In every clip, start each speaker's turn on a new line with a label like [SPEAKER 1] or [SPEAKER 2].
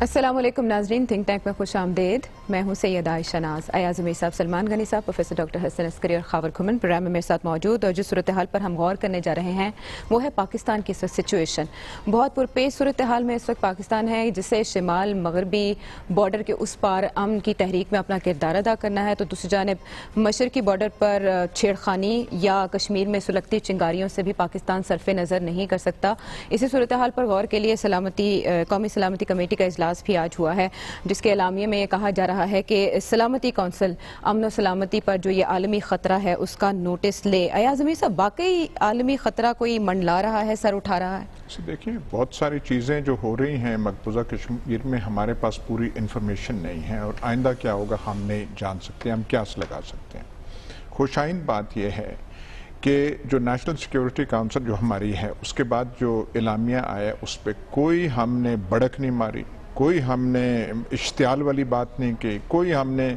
[SPEAKER 1] السلام علیکم ناظرین، تھنک ٹینک میں خوش آمدید. میں ہوں سید عائشہ ناز. ایاز امیر صاحب، سلمان غنی صاحب، پروفیسر ڈاکٹر حسن عسکری اور خاور کھمن پروگرام میں میرے ساتھ موجود. اور جس صورتحال پر ہم غور کرنے جا رہے ہیں وہ ہے پاکستان کی سچویشن. بہت پرپیش صورتحال میں اس وقت پاکستان ہے، جسے شمال مغربی بارڈر کے اس پار امن کی تحریک میں اپنا کردار ادا کرنا ہے، تو دوسری جانب مشرقی بارڈر پر چھیڑخانی یا کشمیر میں سلگتی چنگاریوں سے بھی پاکستان صرف نظر نہیں کر سکتا. اسی صورتحال پر غور کے لیے قومی سلامتی کمیٹی کا اجلاس بھی آج ہوا ہے، جس کے اعلامیے میں یہ کہا جا رہا ہے کہ سلامتی کونسل امن و سلامتی پر جو یہ عالمی خطرہ ہے اس کا نوٹس لے. ایاز امیر صاحب، واقعی عالمی خطرہ کوئی منڈلا رہا ہے، سر اٹھا رہا ہے؟
[SPEAKER 2] دیکھیں، بہت ساری چیزیں جو ہو رہی ہیں مقبوضہ کشمیر میں، ہمارے پاس پوری انفارمیشن نہیں ہے، اور آئندہ کیا ہوگا ہم نہیں جان سکتے، ہم قیاس لگا سکتے ہیں. خوشائند بات یہ ہے کہ جو نیشنل سیکیورٹی کونسل جو ہماری ہے، اس کے بعد جو اعلامیہ آیا اس پہ کوئی ہم نے بڑک نہیں ماری، کوئی ہم نے اشتعال والی بات نہیں کی، کوئی ہم نے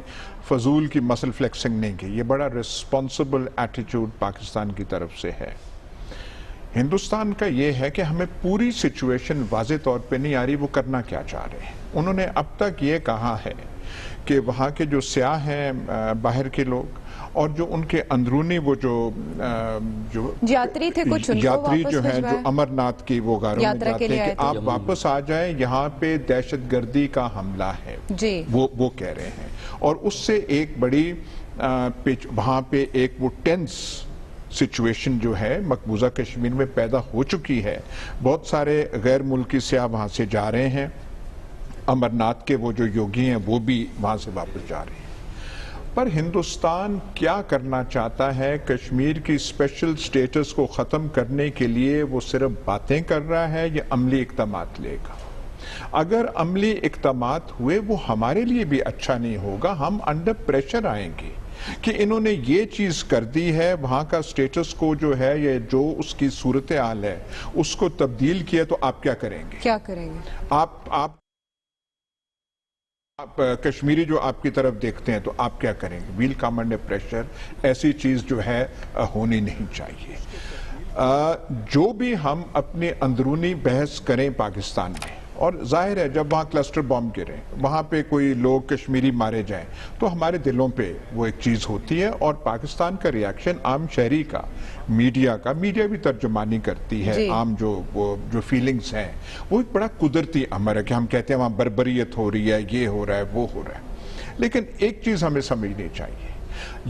[SPEAKER 2] فضول کی مسل فلیکسنگ نہیں کی. یہ بڑا رسپانسبل ایٹیٹیوڈ پاکستان کی طرف سے ہے. ہندوستان کا یہ ہے کہ ہمیں پوری سچویشن واضح طور پہ نہیں آ رہی وہ کرنا کیا چاہ رہے ہیں. انہوں نے اب تک یہ کہا ہے کہ وہاں کے جو سیاح ہیں باہر کے لوگ، اور جو ان کے اندرونی وہ جو
[SPEAKER 1] یاتری تھے، کچھ ان کو
[SPEAKER 2] یاتری جو ہیں جو
[SPEAKER 1] بھجوائے
[SPEAKER 2] امرناتھ کی وہ غاروں میں جاتے ہیں کہ آپ واپس آ جائیں، یہاں پہ دہشت گردی کا حملہ ہے، وہ کہہ رہے ہیں. اور اس سے ایک بڑی وہاں پہ ایک وہ ٹینس سچویشن جو ہے مقبوضہ کشمیر میں پیدا ہو چکی ہے. بہت سارے غیر ملکی سیاح وہاں سے جا رہے ہیں، امرناتھ کے وہ جو یوگی ہیں وہ بھی وہاں سے واپس جا رہے ہیں. پر ہندوستان کیا کرنا چاہتا ہے؟ کشمیر کی اسپیشل سٹیٹس کو ختم کرنے کے لیے وہ صرف باتیں کر رہا ہے یا عملی اقدامات لے گا؟ اگر عملی اقدامات ہوئے وہ ہمارے لیے بھی اچھا نہیں ہوگا. ہم انڈر پریشر آئیں گے کہ انہوں نے یہ چیز کر دی ہے، وہاں کا سٹیٹس کو جو ہے یا جو اس کی صورتحال ہے اس کو تبدیل کیا، تو آپ کیا کریں گے؟
[SPEAKER 1] کیا کریں گے؟
[SPEAKER 2] آپ کشمیری جو آپ کی طرف دیکھتے ہیں تو آپ کیا کریں گے؟ Will come under pressure. ایسی چیز جو ہے ہونی نہیں چاہیے. جو بھی ہم اپنی اندرونی بحث کریں پاکستان میں، اور ظاہر ہے جب وہاں کلسٹر بم گریں، وہاں پہ کوئی لوگ کشمیری مارے جائیں، تو ہمارے دلوں پہ وہ ایک چیز ہوتی ہے. اور پاکستان کا ریاکشن عام شہری کا، میڈیا بھی ترجمانی کرتی ہے. عام جو فیلنگز ہیں وہ ایک بڑا قدرتی امر ہے کہ ہم کہتے ہیں وہاں بربریت ہو رہی ہے، یہ ہو رہا ہے، وہ ہو رہا ہے. لیکن ایک چیز ہمیں سمجھنی چاہیے،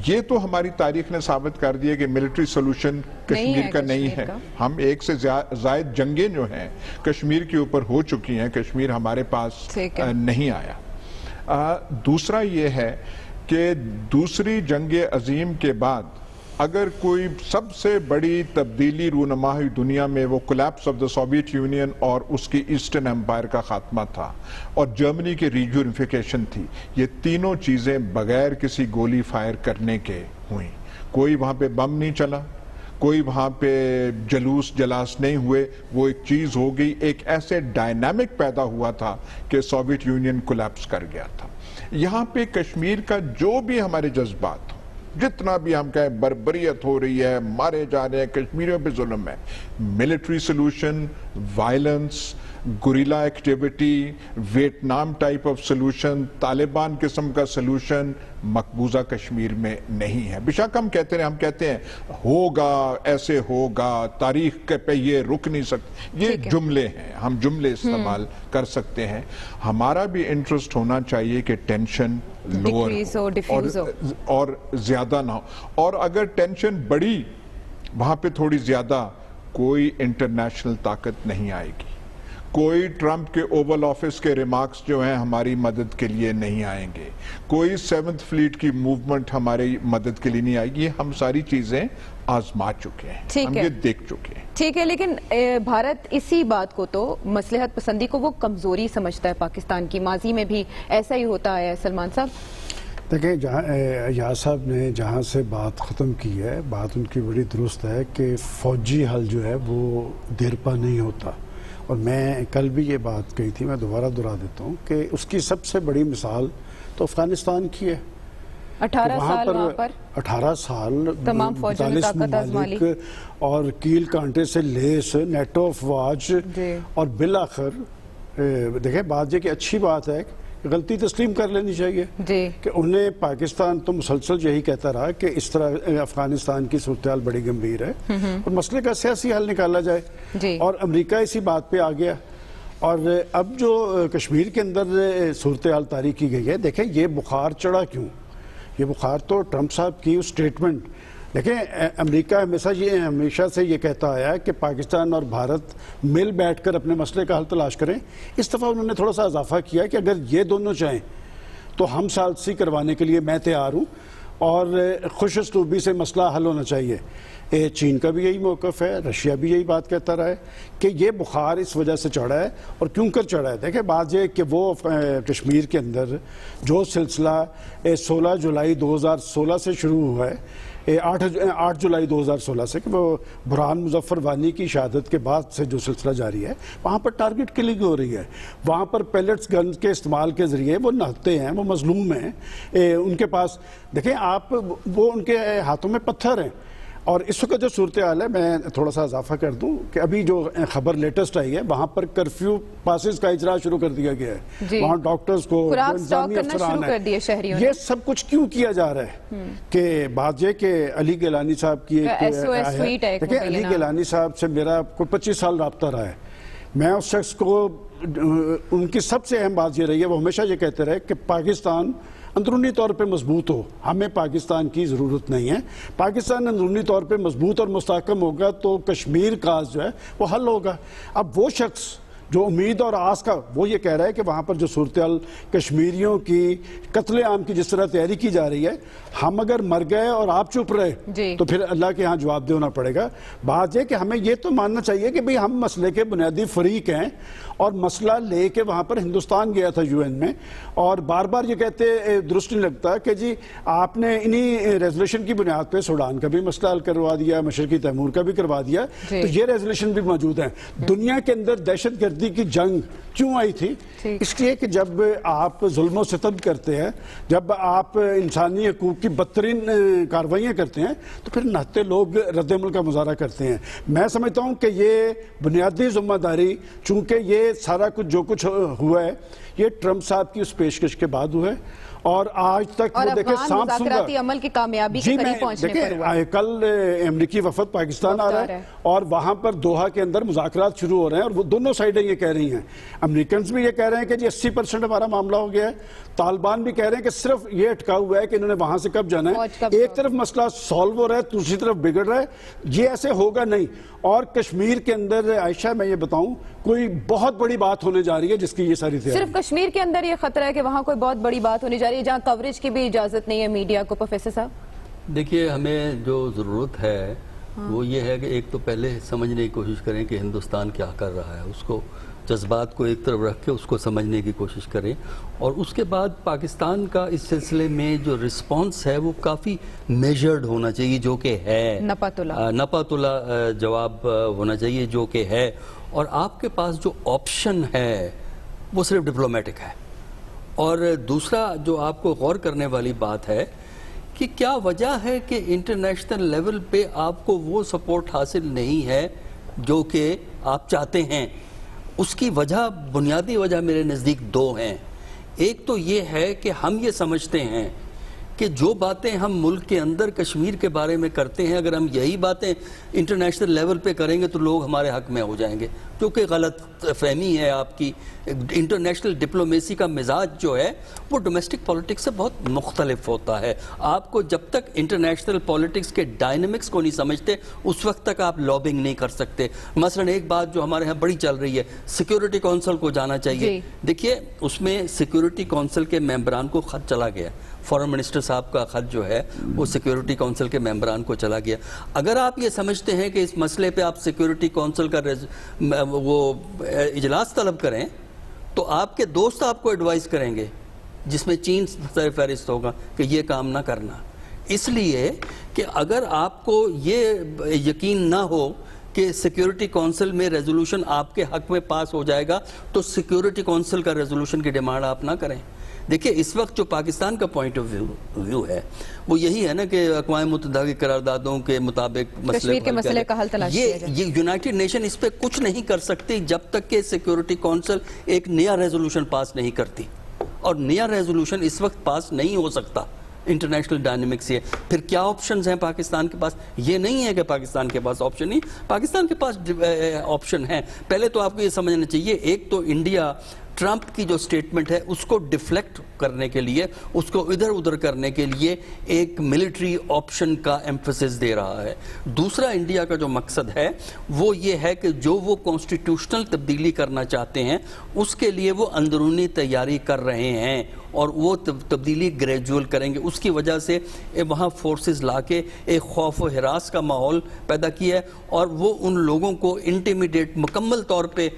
[SPEAKER 2] یہ تو ہماری تاریخ نے ثابت کر دیا کہ ملٹری سولوشن کشمیر کا نہیں ہے. ہم ایک سے زائد جنگیں جو ہیں کشمیر کے اوپر ہو چکی ہیں، کشمیر ہمارے پاس نہیں آیا. دوسرا یہ ہے کہ دوسری جنگ عظیم کے بعد اگر کوئی سب سے بڑی تبدیلی رونما ہوئی دنیا میں، وہ collapse of the Soviet union اور اس کی ایسٹرن امپائر کا خاتمہ تھا، اور جرمنی کی ریجونیفیکیشن تھی. یہ تینوں چیزیں بغیر کسی گولی فائر کرنے کے ہوئیں. کوئی وہاں پہ بم نہیں چلا، کوئی وہاں پہ جلاس نہیں ہوئے. وہ ایک چیز ہو گئی، ایک ایسے ڈائنامک پیدا ہوا تھا کہ سوویت یونین کولیپس کر گیا تھا. یہاں پہ کشمیر کا جو بھی ہمارے جذبات، جتنا بھی ہم کہیں بربریت ہو رہی ہے، مارے جا رہے ہیں، کشمیریوں پہ ظلم ہے، military solution, violence, guerrilla activity, Vietnam type of solution, Taliban قسم کا سلوشن مقبوضہ کشمیر میں نہیں ہے. بشک ہم کہتے ہیں ہوگا، ایسے ہوگا، تاریخ کے پہ یہ رک نہیں سکتے. یہ جملے ہیں، ہم جملے استعمال کر سکتے ہیں. ہمارا بھی انٹرسٹ ہونا چاہیے کہ ٹینشن لوور اور زیادہ نہ ہو. اور اگر ٹینشن بڑی، وہاں پہ تھوڑی زیادہ، کوئی انٹرنیشنل طاقت نہیں آئے گی. کوئی ٹرمپ کے اوول آفس کے ریمارکس جو ہیں ہماری مدد کے لیے نہیں آئیں گے. کوئی 7th فلیٹ کی موومنٹ ہماری مدد کے لیے نہیں آئے گی. ہم ساری چیزیں آزما چکے ہیں، ہم یہ دیکھ چکے ہیں.
[SPEAKER 1] ٹھیک ہے، لیکن بھارت اسی بات کو تو مصلحت پسندی کو وہ کمزوری سمجھتا ہے پاکستان کی. ماضی میں بھی ایسا ہی ہوتا ہے. سلمان صاحب
[SPEAKER 3] دیکھیں، ایاز صاحب نے جہاں سے بات ختم کی ہے، بات ان کی بڑی درست ہے کہ فوجی حل جو ہے وہ دیرپا نہیں ہوتا. اور میں کل بھی یہ بات کہی تھی، میں دوبارہ دہرا دیتا ہوں کہ اس کی سب سے بڑی مثال تو افغانستان کی ہے. 18 سال
[SPEAKER 1] تمام فوجوں نے طاقت آزمائی
[SPEAKER 3] اور کیل کانٹے سے لیس نیٹو افواج، اور بالآخر دیکھیں بات یہ کہ اچھی بات ہے کہ غلطی تسلیم کر لینی چاہیے
[SPEAKER 1] جی
[SPEAKER 3] کہ انہیں پاکستان تو مسلسل یہی کہتا رہا کہ اس طرح افغانستان کی صورتحال بڑی گمبھیر ہے اور مسئلے کا سیاسی حل نکالا جائے
[SPEAKER 1] جی
[SPEAKER 3] اور امریکہ اسی بات پہ آ گیا. اور اب جو کشمیر کے اندر صورتحال طاری کی گئی ہے, دیکھیں یہ بخار چڑھا کیوں؟ یہ بخار تو ٹرمپ صاحب کی اسٹیٹمنٹ. دیکھیں امریکہ ہمیشہ سے یہ کہتا آیا ہے کہ پاکستان اور بھارت مل بیٹھ کر اپنے مسئلے کا حل تلاش کریں. اس دفعہ انہوں نے تھوڑا سا اضافہ کیا کہ اگر یہ دونوں چاہیں تو ہم ثالثی کروانے کے لیے میں تیار ہوں اور خوش اسلوبی سے مسئلہ حل ہونا چاہیے. چین کا بھی یہی موقف ہے, رشیا بھی یہی بات کہتا رہا ہے کہ یہ بخار اس وجہ سے چڑھا ہے اور کیوں کر چڑھا ہے. دیکھیں بات یہ کہ وہ کشمیر کے اندر جو سلسلہ 16 جولائی 2016 سے شروع ہوا ہے, 8 جولائی 2016 سے, کہ وہ برہان مظفر وانی کی شہادت کے بعد سے جو سلسلہ جاری ہے, وہاں پر ٹارگٹ کلنگ ہو رہی ہے. وہاں پر پیلٹس گنز کے استعمال کے ذریعے وہ نہتے ہیں, وہ مظلوم ہیں, ان کے پاس دیکھیں آپ وہ ان کے ہاتھوں میں پتھر ہیں. اور اس وقت جو صورتحال ہے, میں تھوڑا سا اضافہ کر دوں کہ ابھی جو خبر لیٹسٹ آئی ہے وہاں پر کرفیو پاسز کا اجرا شروع کر دیا گیا ہے
[SPEAKER 1] جی.
[SPEAKER 3] وہاں ڈاکٹرز کو
[SPEAKER 1] خوراک
[SPEAKER 3] انتظامی
[SPEAKER 1] اسٹاک کرنا
[SPEAKER 3] افسران
[SPEAKER 1] شروع کر دیے شہریوں نے.
[SPEAKER 3] یہ سب کچھ کیوں کیا جا رہا ہے کہ بات یہ کہ علی گیلانی صاحب کی ایک
[SPEAKER 1] SOS ٹویٹ ہے,
[SPEAKER 3] دیکھیں علی گیلانی صاحب سے میرا کوئی 25 سال رابطہ رہا ہے. میں اس شخص کو, ان کی سب سے اہم بات یہ رہی ہے, وہ ہمیشہ یہ کہتے رہے کہ پاکستان اندرونی طور پہ مضبوط ہو, ہمیں پاکستان کی ضرورت نہیں ہے. پاکستان اندرونی طور پہ مضبوط اور مستحکم ہوگا تو کشمیر کا جو ہے وہ حل ہوگا. اب وہ شخص جو امید اور آس کا, وہ یہ کہہ رہا ہے کہ وہاں پر جو صورتحال کشمیریوں کی قتل عام کی جس طرح تیاری کی جا رہی ہے, ہم اگر مر گئے اور آپ چپ رہے تو پھر اللہ کے ہاں جواب دینا پڑے گا. بات یہ کہ ہمیں یہ تو ماننا چاہیے کہ بھئی ہم مسئلے کے بنیادی فریق ہیں اور مسئلہ لے کے وہاں پر ہندوستان گیا تھا UN میں, اور بار بار یہ کہتے درست نہیں لگتا کہ جی آپ نے انہی ریزولوشن کی بنیاد پہ سوڈان کا بھی مسئلہ حل کروا دیا, مشرقی تیمور کا بھی کروا دیا, تو یہ ریزولوشن بھی موجود ہیں. دنیا کے اندر دہشت گردی کی جنگ کیوں آئی تھی؟ اس لیے کہ جب آپ ظلم و ستم کرتے ہیں, جب آپ انسانی حقوق کی بدترین کاروائیاں کرتے ہیں, تو پھر نہتے لوگ رد عمل کا مظاہرہ کرتے ہیں. میں سمجھتا ہوں کہ یہ بنیادی ذمہ داری, چونکہ یہ سارا کچھ جو کچھ ہوا ہے یہ ٹرمپ صاحب کی اس پیشکش کے بعد ہوا ہے, اور آج تک وہ دیکھیں سانپ
[SPEAKER 1] مذاکراتی عمل کی کامیابی کے قریب پہنچنے پر ہوا.
[SPEAKER 3] کل امریکی وفد پاکستان آ رہا ہے اور وہاں پر دوحہ کے اندر مذاکرات شروع ہو رہے ہیں, اور وہ دونوں سائڈیں یہ کہہ رہی ہیں. امریکنز بھی یہ کہہ رہے ہیں کہ جی 80% ہمارا معاملہ ہو گیا ہے, طالبان بھی کہہ رہے ہیں کہ صرف یہ اٹکا ہوا ہے کہ انہوں نے وہاں سے کب جانا ہے. ایک طرف مسئلہ سالو ہو رہا ہے, دوسری طرف بگڑ رہا ہے. یہ ایسے ہوگا نہیں. اور کشمیر کے اندر عائشہ میں یہ بتاؤں کوئی بہت بڑی بات ہونے جا رہی ہے جس کی یہ ساری تیاری.
[SPEAKER 1] صرف کشمیر کے اندر یہ خطرہ ہے کہ وہاں کوئی بہت بڑی بات ہونے جا رہی ہے جہاں کوریج کی بھی اجازت نہیں ہے میڈیا کو. پروفیسر صاحب
[SPEAKER 4] دیکھیے, ہمیں جو ضرورت ہے وہ یہ ہے کہ ایک تو پہلے سمجھنے کی کوشش کریں کہ ہندوستان کیا کر رہا ہے, اس کو جذبات کو ایک طرف رکھ کے اس کو سمجھنے کی کوشش کریں, اور اس کے بعد پاکستان کا اس سلسلے میں جو رسپانس ہے وہ کافی میجرڈ ہونا چاہیے, جو کہ ہے نپا تلا جواب ہونا چاہیے جو کہ ہے. اور آپ کے پاس جو آپشن ہے وہ صرف ڈپلومیٹک ہے. اور دوسرا جو آپ کو غور کرنے والی بات ہے کہ کیا وجہ ہے کہ انٹرنیشنل لیول پہ آپ کو وہ سپورٹ حاصل نہیں ہے جو کہ آپ چاہتے ہیں. اس کی وجہ, بنیادی وجہ میرے نزدیک دو ہیں. ایک تو یہ ہے کہ ہم یہ سمجھتے ہیں کہ جو باتیں ہم ملک کے اندر کشمیر کے بارے میں کرتے ہیں, اگر ہم یہی باتیں انٹرنیشنل لیول پہ کریں گے تو لوگ ہمارے حق میں ہو جائیں گے, جو کہ غلط فہمی ہے آپ کی. انٹرنیشنل ڈپلومیسی کا مزاج جو ہے وہ ڈومیسٹک پالیٹکس سے بہت مختلف ہوتا ہے. آپ کو جب تک انٹرنیشنل پالیٹکس کے ڈائنمکس کو نہیں سمجھتے اس وقت تک آپ لابنگ نہیں کر سکتے. مثلا ایک بات جو ہمارے ہاں بڑی چل رہی ہے, سیکیورٹی کونسل کو جانا چاہیے. دیکھیے اس میں سیکیورٹی کونسل کے ممبران کو خط چلا گیا, فارن منسٹر صاحب کا خط جو ہے وہ سیکیورٹی کونسل کے ممبران کو چلا گیا. اگر آپ یہ سمجھتے ہیں کہ اس مسئلے پہ آپ سیکیورٹی کونسل کا وہ اجلاس طلب کریں تو آپ کے دوست آپ کو ایڈوائز کریں گے, جس میں چین سر فہرست ہوگا کہ یہ کام نہ کرنا. اس لیے کہ اگر آپ کو یہ یقین نہ ہو کہ سیکیورٹی کونسل میں ریزولوشن آپ کے حق میں پاس ہو جائے گا تو سیکیورٹی کونسل کا ریزولوشن کی ڈیمانڈ آپ نہ کریں. دیکھیے اس وقت جو پاکستان کا پوائنٹ آف ویو ہے وہ یہی ہے نا کہ اقوام متحدہ کی قراردادوں کے مطابق
[SPEAKER 1] کشمیر کے مسئلے کا حل تلاش کیا جائے.
[SPEAKER 4] یہ یونائٹڈ نیشن اس پہ کچھ نہیں کر سکتی جب تک کہ سیکیورٹی کونسل ایک نیا ریزولوشن پاس نہیں کرتی, اور نیا ریزولوشن اس وقت پاس نہیں ہو سکتا. انٹرنیشنل ڈائنامکس یہ پھر کیا آپشنز ہیں پاکستان کے پاس؟ یہ نہیں ہے کہ پاکستان کے پاس آپشن نہیں, پاکستان کے پاس آپشن ہیں. پہلے تو آپ کو یہ سمجھنا چاہیے, ایک تو انڈیا ٹرمپ کی جو سٹیٹمنٹ ہے اس کو ڈیفلیکٹ کرنے کے لیے, اس کو ادھر ادھر کرنے کے لیے ایک ملٹری آپشن کا ایمفسس دے رہا ہے. دوسرا انڈیا کا جو مقصد ہے وہ یہ ہے کہ جو وہ کانسٹیٹیوشنل تبدیلی کرنا چاہتے ہیں اس کے لیے وہ اندرونی تیاری کر رہے ہیں, اور وہ تبدیلی گریجول کریں گے. اس کی وجہ سے وہاں فورسز لا کے ایک خوف و ہراس کا ماحول پیدا کیا ہے, اور وہ ان لوگوں کو انٹیمیڈیٹ مکمل طور پہ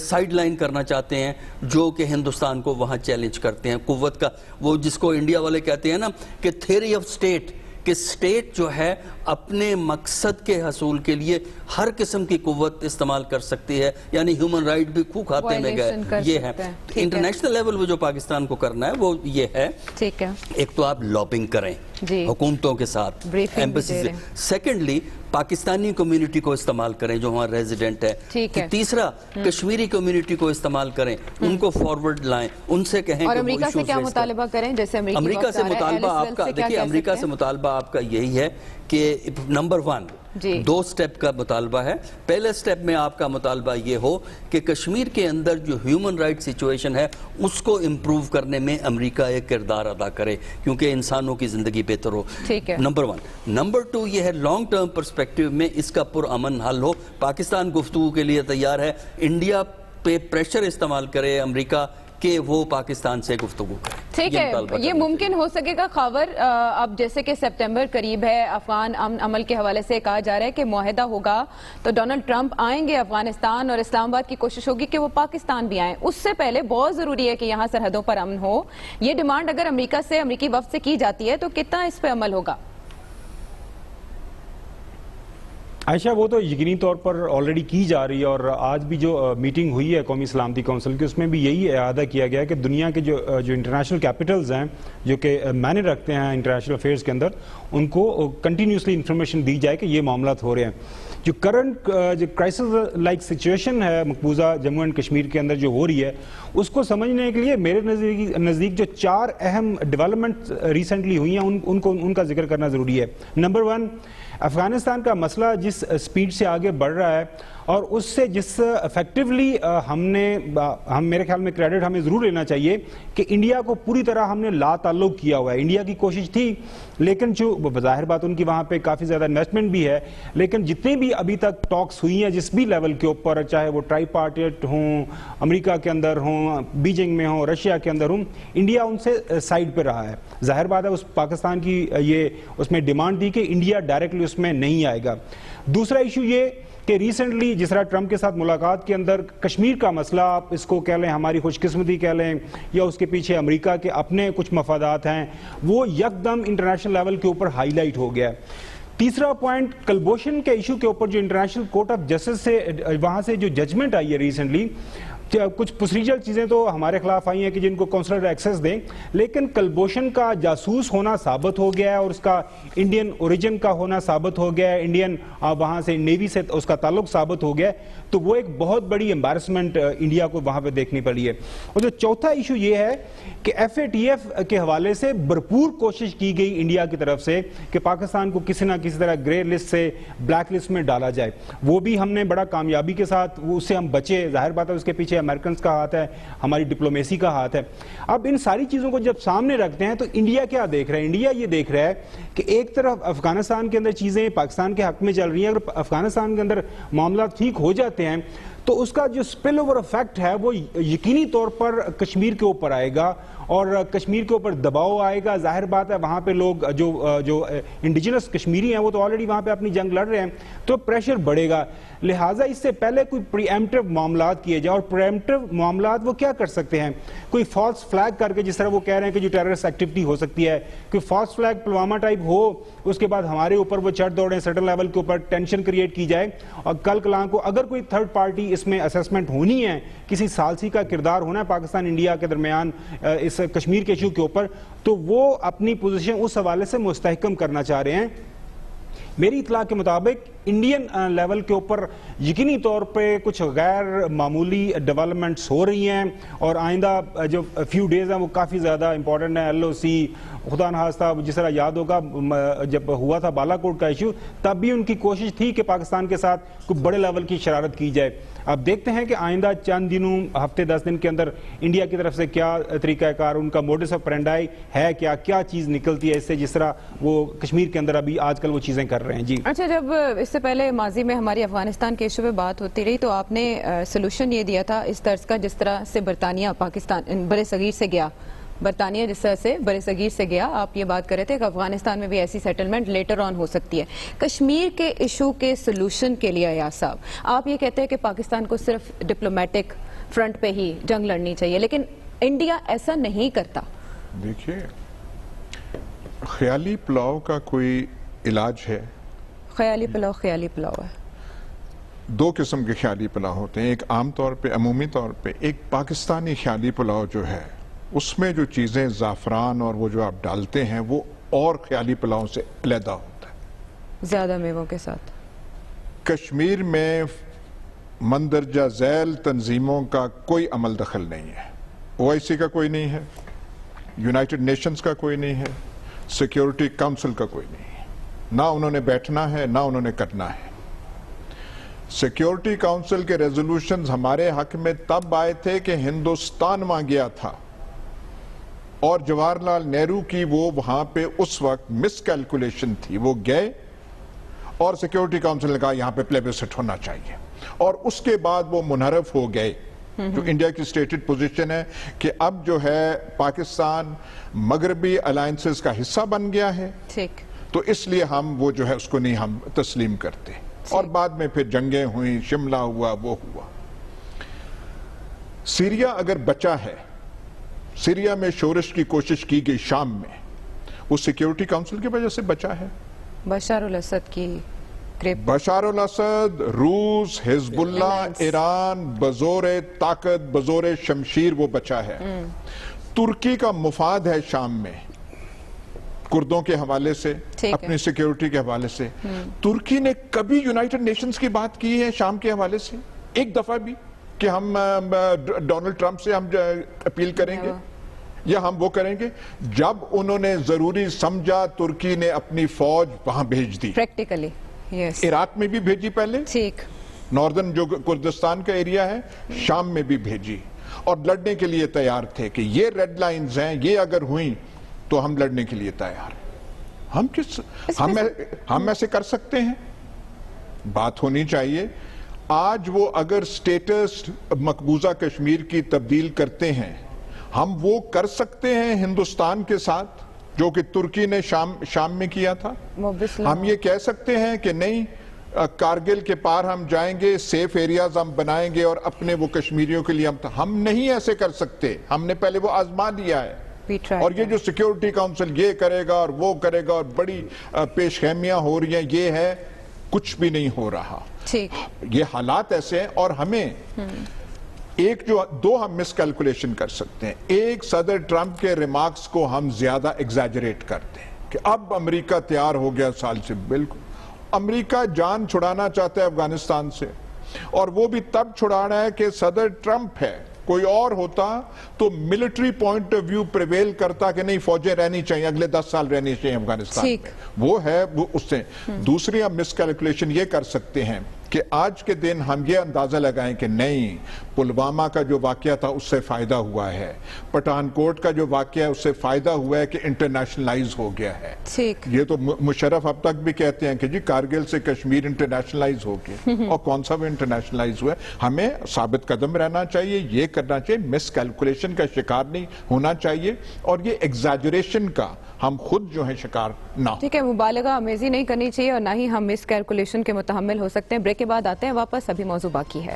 [SPEAKER 4] سائیڈ لائن کرنا چاہتے ہیں جو کہ ہندوستان کو وہاں چیلنج کرتے ہیں. قوت کا وہ جس کو انڈیا والے کہتے ہیں نا کہ تھیوری آف اسٹیٹ, کہ اسٹیٹ جو ہے اپنے مقصد کے حصول کے لیے ہر قسم کی قوت استعمال کر سکتی ہے, یعنی ہیومن رائٹ بھی خو کھاتے میں گئے. یہ ہے انٹرنیشنل لیول وہ جو پاکستان کو کرنا ہے وہ یہ ہے, ایک تو آپ لابنگ کریں حکومتوں کے ساتھ, ایمبیسی سے. سیکنڈلی پاکستانی کمیونٹی کو استعمال کریں جو وہاں ریزیڈنٹ ہے. تیسرا کشمیری کمیونٹی کو استعمال کریں, ان کو فارورڈ لائیں, ان سے کہیں
[SPEAKER 1] اور امریکہ سے کیا مطالبہ کریں, جیسے
[SPEAKER 4] امریکہ سے مطالبہ آپ کا, دیکھیے امریکہ سے مطالبہ آپ کا یہی ہے کہ نمبر 1 دو سٹیپ کا مطالبہ ہے. پہلے سٹیپ میں آپ کا مطالبہ یہ ہو کہ کشمیر کے اندر جو ہیومن رائٹ سچویشن ہے اس کو امپروو کرنے میں امریکہ ایک کردار ادا کرے کیونکہ انسانوں کی زندگی بہتر ہو. نمبر 1. نمبر 2 یہ ہے لانگ ٹرم پرسپیکٹیو میں اس کا پرامن حل ہو. پاکستان گفتگو کے لیے تیار ہے, انڈیا پہ پریشر استعمال کرے امریکہ کہ وہ پاکستان سے گفتگو کرے.
[SPEAKER 1] ٹھیک ہے, یہ ممکن ہو سکے گا خاور. اب جیسے کہ سپٹمبر قریب ہے, افغان امن عمل کے حوالے سے کہا جا رہا ہے کہ معاہدہ ہوگا تو ڈونلڈ ٹرمپ آئیں گے افغانستان, اور اسلام آباد کی کوشش ہوگی کہ وہ پاکستان بھی آئیں. اس سے پہلے بہت ضروری ہے کہ یہاں سرحدوں پر امن ہو. یہ ڈیمانڈ اگر امریکہ سے, امریکی وفد سے کی جاتی ہے تو کتنا اس پہ عمل ہوگا؟
[SPEAKER 5] عائشہ وہ تو یقینی طور پر آلریڈی کی جا رہی ہے, اور آج بھی جو میٹنگ ہوئی ہے قومی سلامتی کونسل کی اس میں بھی یہی اعادہ کیا گیا کہ دنیا کے جو انٹرنیشنل کیپٹلز ہیں جو کہ معنی رکھتے ہیں انٹرنیشنل افیئرز کے اندر, ان کو کنٹینیوسلی انفارمیشن دی جائے کہ یہ معاملات ہو رہے ہیں. جو کرنٹ جو کرائسس لائک سچویشن ہے مقبوضہ جموں اینڈ کشمیر کے اندر جو ہو رہی ہے, اس کو سمجھنے کے لیے میرے نزدیک جو 4 اہم ڈیولپمنٹ ریسنٹلی ہوئی ہیں ان کا ذکر کرنا ضروری ہے. نمبر 1, افغانستان کا مسئلہ جس سپیڈ سے آگے بڑھ رہا ہے اور اس سے جس افیکٹولی ہم میرے خیال میں کریڈٹ ہمیں ضرور لینا چاہیے کہ انڈیا کو پوری طرح ہم نے لا تعلق کیا ہوا ہے. انڈیا کی کوشش تھی, لیکن جو بظاہر بات ان کی وہاں پہ کافی زیادہ انویسٹمنٹ بھی ہے, لیکن جتنے بھی ابھی تک ٹاکس ہوئی ہیں جس بھی لیول کے اوپر, چاہے وہ ٹرائی پارٹیٹ ہوں, امریکہ کے اندر ہوں, بیجنگ میں ہوں, رشیا کے اندر ہوں, انڈیا ان سے سائڈ پہ رہا ہے. ظاہر بات ہے اس پاکستان کی یہ اس میں ڈیمانڈ تھی کہ انڈیا ڈائریکٹلی اس میں نہیں آئے گا. دوسرا ایشو یہ کہ ریسنٹلی جس طرح ٹرمپ کے ساتھ ملاقات کے اندر کشمیر کا مسئلہ, آپ اس کو کہہ لیں ہماری خوش قسمتی کہہ لیں یا اس کے پیچھے امریکہ کے اپنے کچھ مفادات ہیں, وہ یکدم انٹرنیشنل لیول کے اوپر ہائی لائٹ ہو گیا. تیسرا پوائنٹ کلبھوشن کے ایشو کے اوپر جو انٹرنیشنل کورٹ آف جسٹس سے وہاں سے جو ججمنٹ آئی ہے ریسنٹلی, کچھ پروسیجر چیزیں تو ہمارے خلاف آئی ہیں کہ جن کو کونسلر ایکسیس دیں, لیکن کلبھوشن کا جاسوس ہونا ثابت ہو گیا ہے اور اس کا انڈین اوریجن کا ہونا ثابت ہو گیا ہے, انڈین وہاں سے نیوی سے اس کا تعلق ثابت ہو گیا ہے, تو وہ ایک بہت بڑی ایمبارسمنٹ انڈیا کو وہاں پہ دیکھنی پڑی ہے. اور جو چوتھا ایشو یہ ہے کہ FATF کے حوالے سے بھرپور کوشش کی گئی انڈیا کی طرف سے کہ پاکستان کو کسی نہ کسی طرح گرے لسٹ سے بلیک لسٹ میں ڈالا جائے, وہ بھی ہم نے بڑا کامیابی کے ساتھ اس سے ہم بچے. ظاہر بات ہے اس کے پیچھے امریکنز کا ہاتھ ہے, ہماری ڈپلومیسی کا ہاتھ ہے. اب ان ساری چیزوں کو جب سامنے رکھتے ہیں تو انڈیا کیا دیکھ رہا ہے؟ انڈیا یہ دیکھ رہا ہے کہ ایک طرف افغانستان کے اندر چیزیں پاکستان کے حق میں چل رہی ہیں, اگر افغانستان کے اندر معاملات ٹھیک ہو جاتے ہیں تو اس کا جو سپل اوور افیکٹ ہے وہ یقینی طور پر کشمیر کے اوپر آئے گا اور کشمیر کے اوپر دباؤ آئے گا. ظاہر بات ہے وہاں پہ لوگ جو انڈیجنس کشمیری ہیں وہ تو آلریڈی وہاں پہ اپنی جنگ لڑ رہے ہیں, تو پریشر بڑھے گا. لہٰذا اس سے پہلے کوئی پری ایمپٹیو معاملات کیے جائے, اور پری ایمپٹیو معاملات وہ کیا کر سکتے ہیں؟ کوئی فالس فلیگ کر کے, جس طرح وہ کہہ رہے ہیں کہ جو ٹیررسٹ ایکٹیویٹی ہو سکتی ہے, کوئی فالس فلیگ پلوامہ ٹائپ ہو, اس کے بعد ہمارے اوپر وہ چڑھ دوڑیں, سرٹن لیول کے اوپر ٹینشن کریٹ کی جائے, اور کل کلام کو اگر کوئی تھرڈ پارٹی کوئی اس میں اسیسمنٹ ہونی ہے, کسی ثالثی کا کردار ہونا ہے پاکستان انڈیا کے درمیان اس کشمیر کے ایشو کے اوپر, تو وہ اپنی پوزیشن اس حوالے سے مستحکم کرنا چاہ رہے ہیں. میری اطلاع کے مطابق انڈین لیول کے اوپر یقینی طور پہ کچھ غیر معمولی ڈیولپمنٹس ہو رہی ہیں, اور آئندہ جو فیو ڈیز ہیں وہ کافی زیادہ امپورٹنٹ ہیں. ایل او سی خدا نخواستہ, جس طرح یاد ہوگا جب ہوا تھا بالا کوٹ کا ایشو, تب بھی ان کی کوشش تھی کہ پاکستان کے ساتھ کوئی بڑے لیول کی شرارت کی جائے. اب دیکھتے ہیں کہ آئندہ چند دنوں, ہفتے 10 دن کے اندر انڈیا کی طرف سے کیا طریقہ کار, ان کا موڈس آف پرینڈائی ہے, کیا چیز نکلتی ہے اس سے, جس طرح وہ کشمیر کے اندر ابھی آج کل وہ چیزیں کر رہے ہیں. جی
[SPEAKER 1] اچھا, جب اس سے پہلے ماضی میں ہماری افغانستان کے ایشو پہ بات ہوتی رہی تو آپ نے سلوشن یہ دیا تھا اس طرز کا جس طرح سے برطانیہ پاکستان برے صغیر سے گیا, برطانیہ جس طرح سے برے صغیر سے گیا, آپ یہ بات کر رہے تھے کہ افغانستان میں بھی ایسی سیٹلمنٹ لیٹر آن ہو سکتی ہے. کشمیر کے ایشو کے سلوشن کے لیے ایاز صاحب, آپ یہ کہتے ہیں کہ پاکستان کو صرف ڈپلومیٹک فرنٹ پہ ہی جنگ لڑنی چاہیے, لیکن انڈیا ایسا نہیں کرتا.
[SPEAKER 2] دیکھیے, خیالی پلاؤ کا کوئی علاج ہے؟
[SPEAKER 1] خیالی پلاؤ ہے.
[SPEAKER 2] دو قسم کے خیالی پلاؤ ہوتے ہیں. ایک عام طور پہ, عمومی طور پہ, ایک پاکستانی خیالی پلاؤ جو ہے اس میں جو چیزیں زعفران اور وہ جو آپ ڈالتے ہیں وہ اور خیالی پلاؤں سے علیحدہ ہوتا ہے,
[SPEAKER 1] زیادہ میووں کے ساتھ.
[SPEAKER 2] کشمیر میں مندرجہ ذیل تنظیموں کا کوئی عمل دخل نہیں ہے. او آئی سی کا کوئی نہیں ہے, یونائٹڈ نیشنز کا کوئی نہیں ہے, سیکیورٹی کاؤنسل کا کوئی نہیں ہے. نہ انہوں نے بیٹھنا ہے نہ انہوں نے کرنا ہے. سیکیورٹی کاؤنسل کے ریزولوشنز ہمارے حق میں تب آئے تھے کہ ہندوستان وہاں گیا تھا, اور جواہر لال نہرو کی وہ وہاں پہ اس وقت مس کیلکولیشن تھی. وہ گئے اور سیکیورٹی کاؤنسل نے کہا یہاں پہ پلیبسٹ ہونا چاہیے, اور اس کے بعد وہ منحرف ہو گئے. جو انڈیا کی سٹیٹڈ پوزیشن ہے کہ اب جو ہے پاکستان مغربی الائنسز کا حصہ بن گیا ہے,
[SPEAKER 1] ٹھیک,
[SPEAKER 2] تو اس لیے ہم وہ جو ہے اس کو نہیں ہم تسلیم کرتے. اور بعد میں پھر جنگیں ہوئیں, شملہ ہوا, وہ ہوا. سیریا اگر بچا ہے, سیریا میں شورش کی کوشش کی گئی شام میں, وہ سیکیورٹی کاؤنسل کی وجہ سے بچا ہے.
[SPEAKER 1] بشار الاسد کی
[SPEAKER 2] بشار الاسد, روس, حزب اللہ, ایران بزور طاقت, بزور شمشیر وہ بچا ہے. ترکی کا مفاد ہے شام میں کردوں کے حوالے سے, اپنی سیکیورٹی کے حوالے سے. ترکی نے کبھی یونائٹڈ نیشنز کی بات کی ہے شام کے حوالے سے ایک دفعہ بھی کہ ہم ڈونلڈ ٹرمپ سے ہم اپیل کریں گے یا ہم وہ کریں گے؟ جب انہوں نے ضروری سمجھا ترکی نے اپنی فوج وہاں بھیج دی.
[SPEAKER 1] پریکٹیکلی
[SPEAKER 2] عراق میں بھی بھیجی پہلے,
[SPEAKER 1] ٹھیک,
[SPEAKER 2] ناردرن جو کردستان کا ایریا ہے شام میں بھی بھیجی, اور لڑنے کے لیے تیار تھے کہ یہ ریڈ لائنز ہیں, یہ اگر ہوئیں تو ہم لڑنے کے لیے تیار ہیں. ہم ایسے کر سکتے ہیں؟ بات ہونی چاہیے. آج وہ اگر سٹیٹس مقبوضہ کشمیر کی تبدیل کرتے ہیں, ہم وہ کر سکتے ہیں ہندوستان کے ساتھ جو کہ ترکی نے شام میں کیا تھا. ہم یہ کہہ سکتے ہیں کہ نہیں, کارگل کے پار ہم جائیں گے, سیف ایریاز ہم بنائیں گے اور اپنے وہ کشمیریوں کے لیے ہم نہیں ایسے کر سکتے. ہم نے پہلے وہ آزما دیا ہے, اور یہ جو سیکیورٹی کاؤنسل یہ کرے گا اور وہ کرے گا اور بڑی پیش خیمیاں ہو رہی ہیں, یہ ہے کچھ بھی نہیں ہو رہا. یہ حالات ایسے ہیں, اور ہمیں ایک جو دو ہم مس کیلکولیشن کر سکتے ہیں. ایک, صدر ٹرمپ کے ریمارکس کو ہم زیادہ ایگزیجریٹ کرتے ہیں کہ اب امریکہ تیار ہو گیا سال سے. بالکل, امریکہ جان چھڑانا چاہتا ہے افغانستان سے, اور وہ بھی تب چھڑانا ہے کہ صدر ٹرمپ ہے. کوئی اور ہوتا تو military point of view prevail کرتا کہ نہیں فوجیں رہنی چاہیے, اگلے 10 سال رہنی چاہیے افغانستان میں. وہ ہے وہ اس سے. دوسری ہم مس کیلکولیشن یہ کر سکتے ہیں کہ آج کے دن ہم یہ اندازہ لگائیں کہ نہیں, پلوامہ کا جو واقعہ تھا اس سے فائدہ ہوا ہے, پٹھان کوٹ کا جو واقعہ ہے اس سے فائدہ ہوا ہے کہ انٹرنیشنلائز ہو گیا ہے. یہ تو مشرف اب تک بھی کہتے ہیں کہ جی کارگل سے کشمیر انٹرنیشنلائز ہو گیا, اور کون سا وہ انٹرنیشنلائز ہوا ہے. ہمیں ثابت قدم رہنا چاہیے, یہ کرنا چاہیے, مس کیلکولیشن کا شکار نہیں ہونا چاہیے, اور یہ ایگزیجریشن کا ہم خود جو ہے شکار نہ ہو.
[SPEAKER 1] ٹھیک ہے, مبالغہ آمیزی نہیں کرنی چاہیے اور نہ ہی ہم مس کیلکولیشن کے متحمل ہو سکتے ہیں. بریک کے بعد آتے ہیں واپس, ابھی موضوع باقی ہے.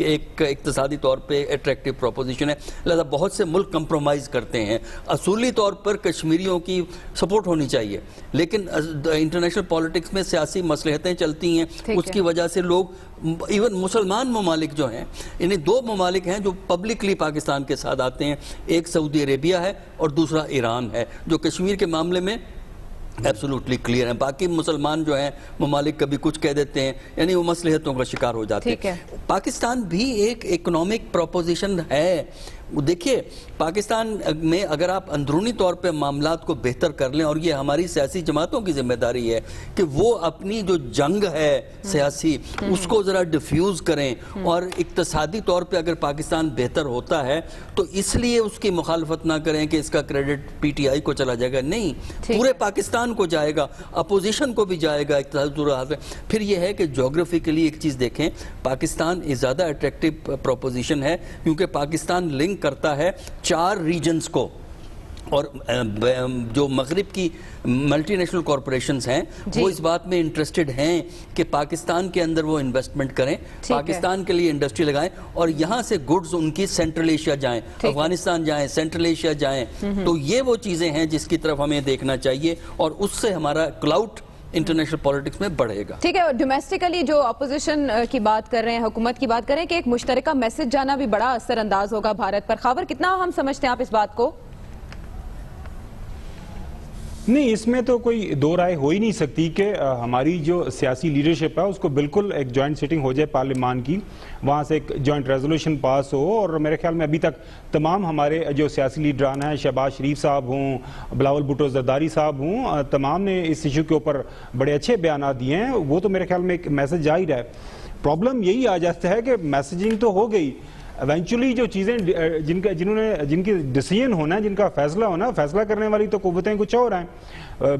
[SPEAKER 4] کہ ایک اقتصادی طور پہ اٹریکٹیو پروپوزیشن ہے، لہذا بہت سے ملک کمپرومائز کرتے ہیں. اصولی طور پر کشمیریوں کی سپورٹ ہونی چاہیے، لیکن انٹرنیشنل پالیٹکس میں سیاسی مصلحتیں چلتی ہیں، اس کی وجہ سے لوگ ایون مسلمان ممالک جو ہیں، یعنی 2 ممالک ہیں جو پبلکلی پاکستان کے ساتھ آتے ہیں، ایک سعودی عربیہ ہے اور دوسرا ایران ہے، جو کشمیر کے معاملے میں ایبسولوٹلی کلیئر ہیں. باقی مسلمان جو ہیں ممالک کبھی کچھ کہہ دیتے ہیں، یعنی وہ مصلحتوں کا شکار ہو جاتے ہیں. پاکستان بھی ایک اکنامک پروپوزیشن ہے. دیکھیے پاکستان میں اگر آپ اندرونی طور پہ معاملات کو بہتر کر لیں، اور یہ ہماری سیاسی جماعتوں کی ذمہ داری ہے کہ وہ اپنی جو جنگ ہے سیاسی اس کو ذرا ڈیفیوز کریں، اور اقتصادی طور پہ اگر پاکستان بہتر ہوتا ہے تو اس لیے اس کی مخالفت نہ کریں کہ اس کا کریڈٹ پی ٹی آئی کو چلا جائے گا. نہیں، پورے پاکستان کو جائے گا، اپوزیشن کو بھی جائے گا اقتصادی صورتحال. پھر یہ ہے کہ جغرافیکلی ایک چیز دیکھیں، پاکستان زیادہ اٹریکٹیو پروپوزیشن ہے کیونکہ پاکستان لنک کرتا ہے 4 ریجنز کو، اور جو مغرب کی ملٹی نیشنل کارپوریشنز ہیں وہ اس بات میں انٹرسٹڈ ہیں کہ پاکستان کے اندر وہ انویسٹمنٹ کریں، پاکستان کے لیے انڈسٹری لگائیں، اور یہاں سے گڈز ان کی سینٹرل ایشیا جائیں، افغانستان جائیں، سینٹرل ایشیا جائیں. تو یہ وہ چیزیں ہیں جس کی طرف ہمیں دیکھنا چاہیے، اور اس سے ہمارا کلاؤٹ انٹرنیشنل پالیٹکس میں بڑھے گا.
[SPEAKER 1] ٹھیک ہے. اور ڈومیسٹکلی جو اپوزیشن کی بات کر رہے ہیں، حکومت کی بات کر رہے ہیں کہ ایک مشترکہ میسج جانا بھی بڑا اثر انداز ہوگا بھارت پر. خاور کتنا ہم سمجھتے ہیں آپ اس بات کو؟
[SPEAKER 5] نہیں، اس میں تو کوئی دو رائے ہو ہی نہیں سکتی کہ ہماری جو سیاسی لیڈرشپ ہے اس کو بالکل ایک جوائنٹ سیٹنگ ہو جائے پارلیمان کی، وہاں سے ایک جوائنٹ ریزولوشن پاس ہو. اور میرے خیال میں ابھی تک تمام ہمارے جو سیاسی لیڈران ہیں، شہباز شریف صاحب ہوں، بلاول بھٹو زرداری صاحب ہوں، تمام نے اس ایشو کے اوپر بڑے اچھے بیانات دیے ہیں. وہ تو میرے خیال میں ایک میسج جا ہی رہا ہے. پرابلم یہی آ جاتا ہے کہ میسیجنگ تو ہو گئی، ایونچولی جو چیزیں جن کی ڈیسیژن ہونا ہے، جن کا فیصلہ ہونا، فیصلہ کرنے والی تو قوتیں کچھ اور ہیں.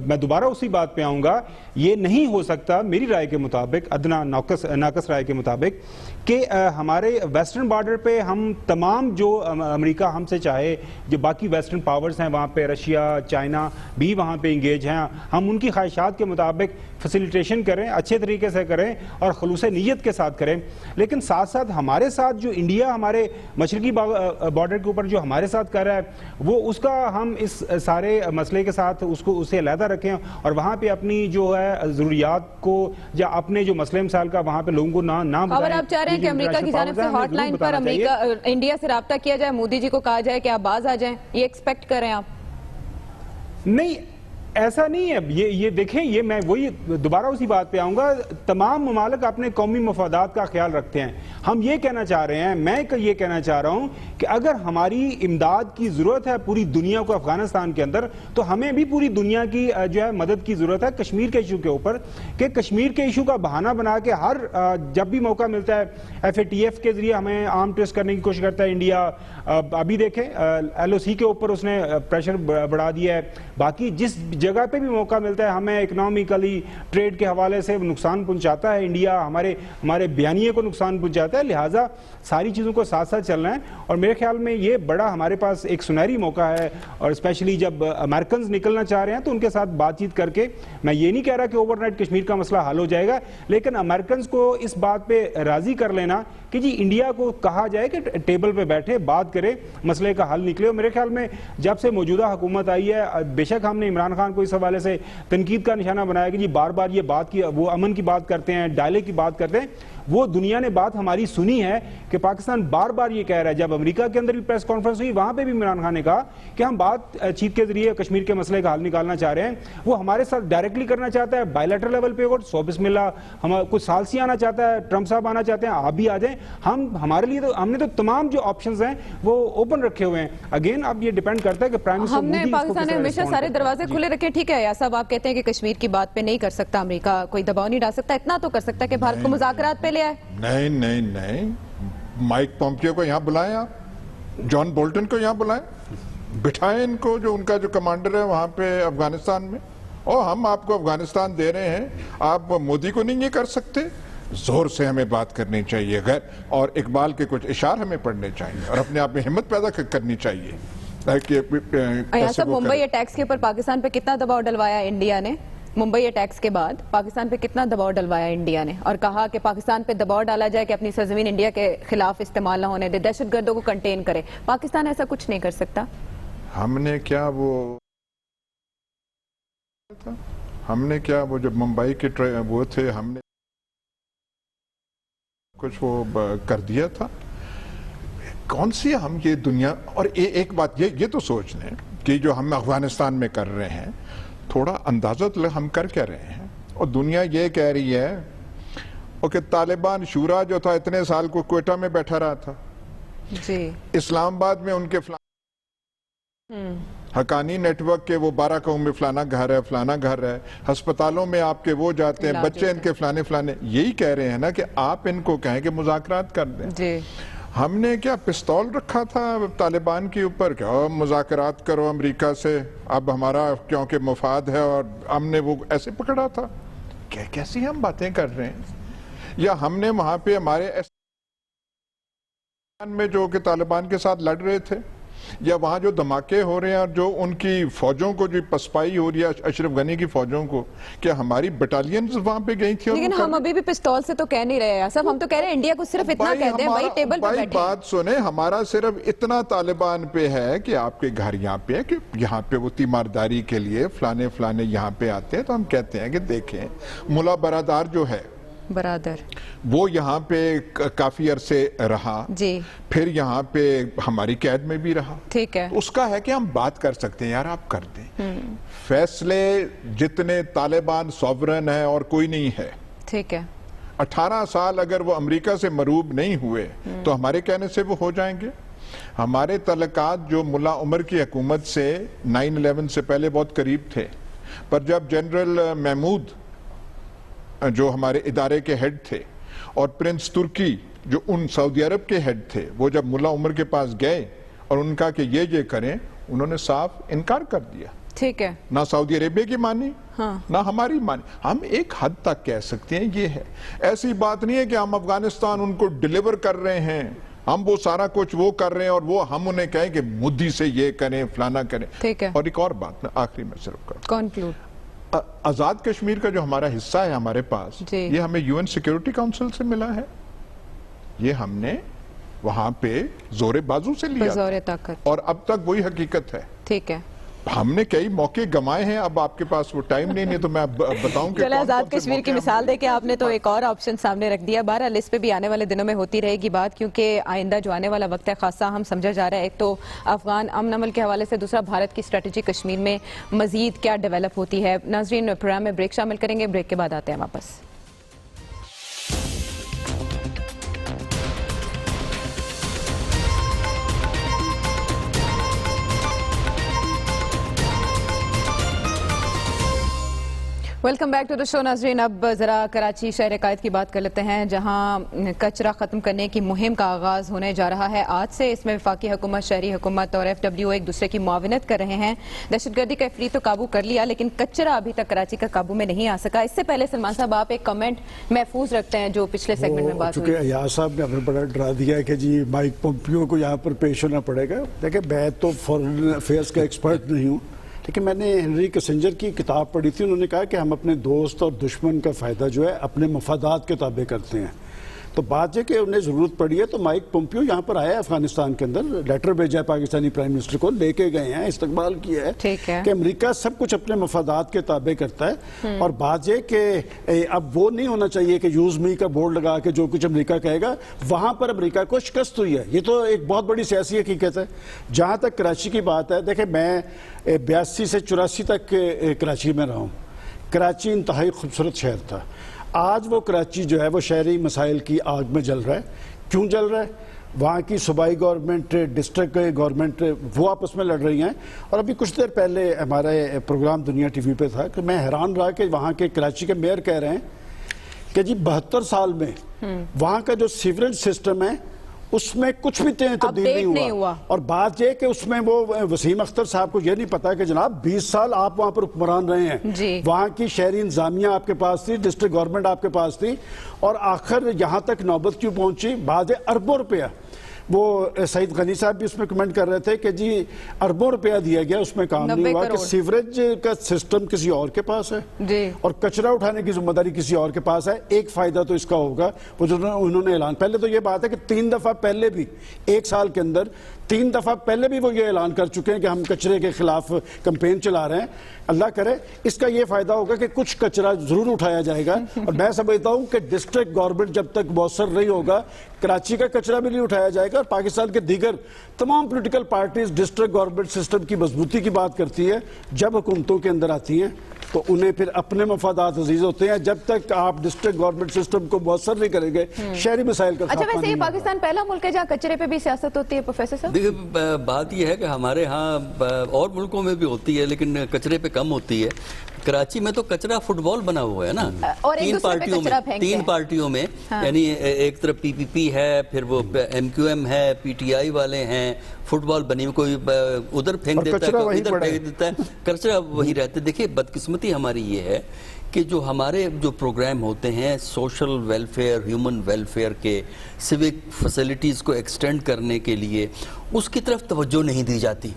[SPEAKER 5] میں دوبارہ اسی بات پہ آؤں گا، یہ نہیں ہو سکتا میری رائے کے مطابق، ادنا ناقص رائے کے مطابق، کہ ہمارے ویسٹرن بارڈر پہ ہم تمام جو امریکہ ہم سے چاہے، جو باقی ویسٹرن پاورز ہیں وہاں پہ، رشیا، چائنا بھی وہاں پہ انگیج ہیں، ہم ان کی خواہشات کے مطابق فیسیلیٹیشن کریں، اچھے طریقے سے کریں اور خلوص نیت کے ساتھ کریں. لیکن ساتھ ساتھ ہمارے ساتھ جو انڈیا ہمارے مشرقی بارڈر کے اوپر جو ہمارے ساتھ کر رہا ہے، وہ اس کا ہم اس سارے مسئلے کے ساتھ اسے علیحدہ رکھیں، اور وہاں پہ اپنی جو ہے ضروریات کو یا اپنے جو مسئلے مسائل کا وہاں پہ لوگوں کو نہ بتائیں.
[SPEAKER 1] اور آپ چاہ رہے ہیں کہ امریکہ کی جانب سے ہاٹ لائن پر انڈیا سے رابطہ کیا جائے، مودی جی کو کہا جائے کہ آپ باز آ جائیں، یہ ایکسپیکٹ کریں آپ؟
[SPEAKER 5] نہیں، ایسا نہیں ہے. یہ دیکھیں، یہ میں وہی دوبارہ اسی بات پہ آؤں گا، تمام ممالک اپنے قومی مفادات کا خیال رکھتے ہیں. ہم یہ کہنا چاہ رہے ہیں، میں یہ کہنا چاہ رہا ہوں کہ اگر ہماری امداد کی ضرورت ہے پوری دنیا کو افغانستان کے اندر، تو ہمیں بھی پوری دنیا کی جو ہے مدد کی ضرورت ہے کشمیر کے ایشو کے اوپر. کہ کشمیر کے ایشو کا بہانہ بنا کے ہر جب بھی موقع ملتا ہے FATF کے ذریعے ہمیں آرم ٹویسٹ کرنے کی کوشش کرتا ہے انڈیا. ابھی دیکھیں LOC کے اوپر اس نے پریشر بڑھا دیا ہے. باقی جس جگہ پہ بھی موقع ملتا ہے ہمیں اکنامیکلی ٹریڈ کے حوالے سے نقصان پہنچاتا ہے انڈیا، ہمارے بیانیے کو نقصان پہنچاتا ہے. لہٰذا ساری چیزوں کو ساتھ ساتھ چلنا ہے، اور میرے خیال میں یہ بڑا ہمارے پاس ایک سنہری موقع ہے. اور اسپیشلی جب امریکنز نکلنا چاہ رہے ہیں تو ان کے ساتھ بات چیت کر کے، میں یہ نہیں کہہ رہا کہ اوور نائٹ کشمیر کا مسئلہ حل ہو جائے گا، لیکن امریکنز کو اس بات پہ راضی کر لینا کہ جی انڈیا کو کہا جائے کہ ٹیبل پہ بیٹھے بات کرے، مسئلے کا حل نکلے. اور میرے خیال میں جب سے موجودہ حکومت آئی ہے، بے شک ہم نے عمران خان کو اس حوالے سے تنقید کا نشانہ بنایا کہ جی بار بار یہ بات کی، وہ امن کی بات کرتے ہیں، ڈائلگ کی بات کرتے ہیں. وہ دنیا نے بات ہماری سنی ہے کہ پاکستان بار بار یہ کہہ رہا ہے. جب امریکہ کے اندر بھی پریس کانفرنس ہوئی، وہاں پہ بھی عمران خان نے کہا کہ ہم بات چیت کے ذریعے کشمیر کے مسئلے کا حل نکالنا چاہ رہے ہیں. وہ ہمارے ساتھ ڈائریکٹلی کرنا چاہتا ہے، بائی لیٹرل لیول پہ. اور سو بسم اللہ، ہم کچھ سالسی آنا چاہتا ہے، ٹرمپ صاحب آنا چاہتے ہیں، آپ بھی آ جائیں. ہمارے لیے تو ہم نے تو تمام جو آپشنز ہیں وہ اوپن رکھے ہوئے ہیں. اگین اب یہ ڈیپینڈ کرتا ہے کہ پرائم منسٹر
[SPEAKER 1] ہم نے پاکستان نے ہمیشہ سارے دروازے کھلے رکھے. ٹھیک ہے یا صاحب، آپ کہتے ہیں کہ کشمیر کی بات پہ نہیں کر سکتا امریکہ، کوئی دباؤ نہیں ڈال سکتا، اتنا تو کر سکتا ہے کہ بھارت کو مذاکرات پہ لے آئے.
[SPEAKER 2] نہیں، مائک پومپیو کو یہاں بلائیں، آپ جان بولٹن کو یہاں بلائیں، بٹھائیں ان کو، جو ان کا جو کمانڈر ہے وہاں پہ افغانستان میں. اور ہم آپ کو افغانستان دے رہے ہیں، آپ مودی کو نہیں یہ کر سکتے. زور سے ہمیں بات کرنی چاہیے، غیر اور اقبال کے کچھ اشعار ہمیں پڑھنے چاہیے، اور اپنے آپ میں ہمت پیدا کرنی چاہیے.
[SPEAKER 1] ایسا ممبئی اٹیکس کے اوپر پاکستان پہ کتنا دباؤ ڈلوایا انڈیا نے؟ ممبئی اٹیکس کے بعد پاکستان پہ کتنا دباؤ ڈلوایا انڈیا نے اور کہا کہ پاکستان پہ دباؤ ڈالا جائے کہ اپنی سرزمین انڈیا کے خلاف استعمال نہ ہونے دے, دہشت گردوں کو کنٹین کرے. پاکستان ایسا کچھ نہیں کر سکتا.
[SPEAKER 2] ہم نے کیا وہ جب ممبئی کے وہ تھے, ہم نے کچھ وہ کر دیا تھا؟ کون سی ہم یہ دنیا. اور ایک بات یہ تو سوچ لیں کہ جو ہم افغانستان میں کر رہے ہیں, تھوڑا اندازہ ہم کر کیا رہے ہیں. اور دنیا یہ کہہ رہی ہے کہ طالبان شورا جو تھا اتنے سال کو کوئٹہ میں بیٹھا رہا تھا,
[SPEAKER 1] جی
[SPEAKER 2] اسلام آباد میں ان کے حقانی نیٹ ورک کے وہ 12 قوم میں فلانا گھر ہے, ہسپتالوں میں آپ کے وہ جاتے ہیں, بچے ان کے فلانے, یہی کہہ رہے ہیں نا کہ آپ ان کو کہیں کہ مذاکرات کر دیں.
[SPEAKER 1] جی
[SPEAKER 2] ہم نے کیا پستول رکھا تھا طالبان کے اوپر کہ مذاکرات کرو امریکہ سے, اب ہمارا کیونکہ مفاد ہے, اور ہم نے وہ ایسے پکڑا تھا؟ کیسی ہم باتیں کر رہے ہیں. یا ہم نے وہاں پہ ہمارے میں جو کہ طالبان کے ساتھ لڑ رہے تھے, یا وہاں جو دھماکے ہو رہے ہیں اور جو ان کی فوجوں کو جو پسپائی ہو رہی ہے اشرف غنی کی فوجوں کو, کیا ہماری بٹالینز وہاں پہ گئی تھی؟
[SPEAKER 1] لیکن ہم ابھی بھی پستول سے تو کہہ نہیں رہے ہیں صاحب, ہم تو کہہ رہے ہیں انڈیا کو صرف اتنا کہتے ہیں بھائی ٹیبل پہ بیٹھے.
[SPEAKER 2] بات سنیں, ہمارا صرف اتنا طالبان پہ ہے کہ آپ کے گھر یہاں پہ ہے, کہ یہاں پہ وہ تیمارداری کے لیے فلانے یہاں پہ آتے ہیں, تو ہم کہتے ہیں کہ دیکھیں ملا برادر جو ہے وہ یہاں پہ کافی عرصے رہا,
[SPEAKER 1] جی
[SPEAKER 2] پھر یہاں پہ ہماری قید میں بھی رہا,
[SPEAKER 1] ٹھیک ہے,
[SPEAKER 2] اس کا ہے کہ ہم بات کر سکتے ہیں, یار آپ کر دیں فیصلے. جتنے طالبان سوورن ہے اور کوئی نہیں ہے,
[SPEAKER 1] ٹھیک ہے,
[SPEAKER 2] 18 سال اگر وہ امریکہ سے مروب نہیں ہوئے تو ہمارے کہنے سے وہ ہو جائیں گے. ہمارے تعلقات جو ملا عمر کی حکومت سے 9/11 سے پہلے بہت قریب تھے, پر جب جنرل محمود جو ہمارے ادارے کے ہیڈ تھے اور پرنس ترکی جو ان سعودی عرب کے ہیڈ تھے, وہ جب ملا عمر کے پاس گئے اور ان کا کہ یہ کریں, انہوں نے صاف انکار کر دیا.
[SPEAKER 1] ٹھیک ہے,
[SPEAKER 2] نہ سعودی عربیہ کی مانی نہ ہماری مانی. ہم ایک حد تک کہہ سکتے ہیں یہ ہے. ایسی بات نہیں ہے کہ ہم افغانستان ان کو ڈیلیور کر رہے ہیں, ہم وہ سارا کچھ وہ کر رہے ہیں اور وہ ہم انہیں کہیں کہ مودی سے یہ کریں فلانا کریں.
[SPEAKER 1] ٹھیک ہے,
[SPEAKER 2] اور ایک اور بات آخری میں صرف کروں,
[SPEAKER 1] کنکلوڈ.
[SPEAKER 2] آزاد کشمیر کا جو ہمارا حصہ ہے ہمارے پاس, یہ ہمیں UN سیکیورٹی کاؤنسل سے ملا ہے. یہ ہم نے وہاں پہ زور بازو سے لیا
[SPEAKER 1] زور طاقت,
[SPEAKER 2] اور اب تک وہی حقیقت ہے.
[SPEAKER 1] ٹھیک ہے,
[SPEAKER 2] ہم نے کئی موقع گمائے ہیں, اب آپ کے پاس وہ ٹائم نہیں تو میں بتاؤں کہ
[SPEAKER 1] چلے آزاد کشمیر کی مثال دے کے آپ نے تو ایک اور آپشن سامنے رکھ دیا. بہرحال اس پہ بھی آنے والے دنوں میں ہوتی رہے گی بات, کیونکہ آئندہ جو آنے والا وقت ہے خاصا ہم سمجھا جا رہا ہے. ایک تو افغان امن عمل کے حوالے سے, دوسرا بھارت کی اسٹریٹجی کشمیر میں مزید کیا ڈیولپ ہوتی ہے. ناظرین پروگرام میں بریک شامل کریں گے, بریک کے بعد آتے ہیں واپس. ویلکم بیک ٹو دا شو. ناظرین اب ذرا کراچی شہر قائد کی بات کر لیتے ہیں, جہاں کچرا ختم کرنے کی مہم کا آغاز ہونے جا رہا ہے آج سے. اس میں وفاقی حکومت, شہری حکومت اور FWO ایک دوسرے کی معاونت کر رہے ہیں. دہشت گردی کا عفریت تو قابو کر لیا, لیکن کچرا ابھی تک کراچی کا قابو میں نہیں آ سکا. اس سے پہلے سلمان صاحب آپ ایک کمنٹ محفوظ رکھتے ہیں جو پچھلے سیگمنٹ میں بات ہوئی.
[SPEAKER 3] چونکہ ایاز صاحب نے ہمیں بڑا ڈرا دیا ہے کہ جی مائک پومپیو کو یہاں پر پیش ہونا پڑے گا. دیکھیں میں تو فارن افیئرس کا ایکسپرٹ نہیں ہوں, لیکن میں نے ہنری کسنجر کی کتاب پڑھی تھی. انہوں نے کہا کہ ہم اپنے دوست اور دشمن کا فائدہ جو ہے اپنے مفادات کے تابع کرتے ہیں. تو بات یہ کہ انہیں ضرورت پڑی ہے تو مائک پومپیو یہاں پر آیا افغانستان کے اندر, لیٹر بھیجا ہے پاکستانی پرائم منسٹر کو, لے کے گئے ہیں, استقبال کیا ہے کہ امریکہ سب کچھ اپنے مفادات کے تابع کرتا ہے. اور بات یہ کہ اب وہ نہیں ہونا چاہیے کہ یوز می کا بورڈ لگا کے جو کچھ امریکہ کہے گا وہاں پر امریکہ کو شکست ہوئی ہے. یہ تو ایک بہت بڑی سیاسی حقیقت ہے. جہاں تک کراچی کی بات ہے, دیکھیں میں 82 سے 84 تک کراچی میں رہا ہوں. کراچی انتہائی خوبصورت شہر تھا. آج وہ کراچی جو ہے وہ شہری مسائل کی آگ میں جل رہا ہے. کیوں جل رہا ہے؟ وہاں کی صوبائی گورنمنٹ, ڈسٹرکٹ گورنمنٹ وہ آپس میں لڑ رہی ہیں. اور ابھی کچھ دیر پہلے ہمارے پروگرام دنیا ٹی وی پہ تھا کہ میں حیران رہا کہ وہاں کے کراچی کے میئر کہہ رہے ہیں کہ جی 72 سال میں وہاں کا جو سیوریج سسٹم ہے اس میں کچھ بھی تبدیل نہیں ہوا. اور بات یہ کہ اس میں وہ وسیم اختر صاحب کو یہ نہیں پتا کہ جناب 20 سال آپ وہاں پر حکمران رہے ہیں, وہاں کی شہری انتظامیہ آپ کے پاس تھی, ڈسٹرکٹ گورنمنٹ آپ کے پاس تھی, اور آخر یہاں تک نوبت کیوں پہنچی؟ بات ہے اربوں روپیہ. وہ سعید غنی صاحب بھی اس میں کمنٹ کر رہے تھے کہ جی اربوں روپیہ دیا گیا, اس میں کام نہیں ہوا, کہ سیوریج کا سسٹم کسی اور کے پاس ہے اور کچرا اٹھانے کی ذمہ داری کسی اور کے پاس ہے. ایک فائدہ تو اس کا ہوگا, وہ جو انہوں نے اعلان, پہلے تو یہ بات ہے کہ 3 دفعہ پہلے بھی 1 سال کے اندر 3 دفعہ پہلے بھی وہ یہ اعلان کر چکے ہیں کہ ہم کچرے کے خلاف کمپین چلا رہے ہیں. اللہ کرے اس کا یہ فائدہ ہوگا کہ کچھ کچرا ضرور اٹھایا جائے گا. اور میں سمجھتا ہوں کہ ڈسٹرکٹ گورنمنٹ جب تک مؤثر نہیں ہوگا, کراچی کا کچرا بھی نہیں اٹھایا جائے گا. اور پاکستان کے دیگر تمام political parties district government system کی مضبوطی کی بات کرتی ہے. جب حکومتوں کے اندر آتی ہیں تو انہیں پھر اپنے مفادات عزیز ہوتے ہیں. جب تک آپ ڈسٹرکٹ گورنمنٹ سسٹم کو مؤثر نہیں کریں گے, شہری مسائل کا
[SPEAKER 1] اچھا, ویسے یہ پاکستان پہلا ملک ہے جہاں کچرے پہ بھی سیاست ہوتی ہے پروفیسر صاحب؟
[SPEAKER 4] دیکھیں, بات یہ ہے کہ ہمارے ہاں اور ملکوں میں بھی ہوتی ہے لیکن کچرے پہ کم ہوتی ہے. کراچی میں تو کچرا فٹ بال بنا ہوا ہے نا,
[SPEAKER 1] اور
[SPEAKER 4] 3 پارٹیوں میں, یعنی ایک طرف پی پی پی ہے, پھر وہ ایم کیو ایم ہے, پی ٹی آئی والے ہیں, فٹ بال بنی ہوئی, کوئی ادھر پھینک دیتا ہے, کوئی ادھر پھینک دیتا ہے, کچرا وہی رہتے. دیکھیے بدقسمتی ہماری یہ ہے کہ جو ہمارے جو پروگرام ہوتے ہیں سوشل ویلفیئر, ہیومن ویلفیئر کے, سیوک فیسلٹیز کو ایکسٹینڈ کرنے کے لیے اس کی طرف توجہ نہیں دی جاتی.